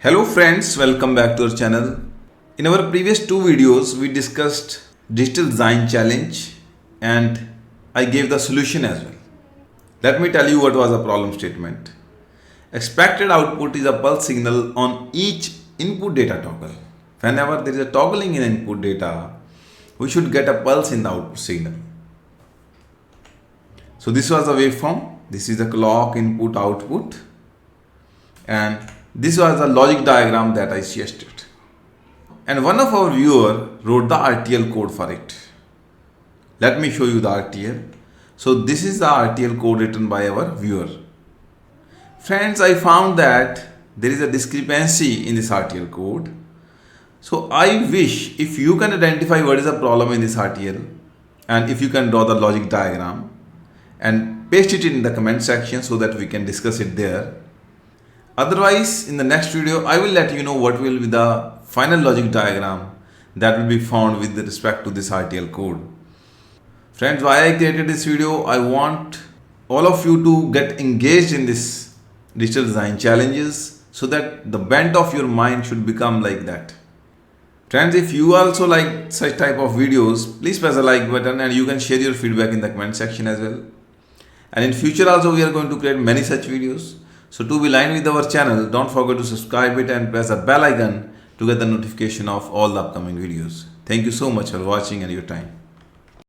Hello friends, welcome back to our channel. In our previous two videos, we discussed digital design challenge and I gave the solution as well. Let me tell you what was the problem statement. Expected output is a pulse signal on each input data toggle. Whenever there is a toggling in input data, we should get a pulse in the output signal. So this was the waveform. This is the clock input output and this was the logic diagram that I suggested. And one of our viewer wrote the RTL code for it. Let me show you the RTL. So this is the RTL code written by our viewer. Friends, I found that there is a discrepancy in this RTL code. So I wish if you can identify what is the problem in this RTL and if you can draw the logic diagram and paste it in the comment section so that we can discuss it there. Otherwise, in the next video, I will let you know what will be the final logic diagram that will be found with respect to this RTL code. Friends, why I created this video, I want all of you to get engaged in this digital design challenges so that the bent of your mind should become like that. Friends, if you also like such type of videos, please press the like button and you can share your feedback in the comment section as well. And in future also we are going to create many such videos. So to be aligned with our channel, don't forget to subscribe it and press the bell icon to get the notification of all the upcoming videos. Thank you so much for watching and your time.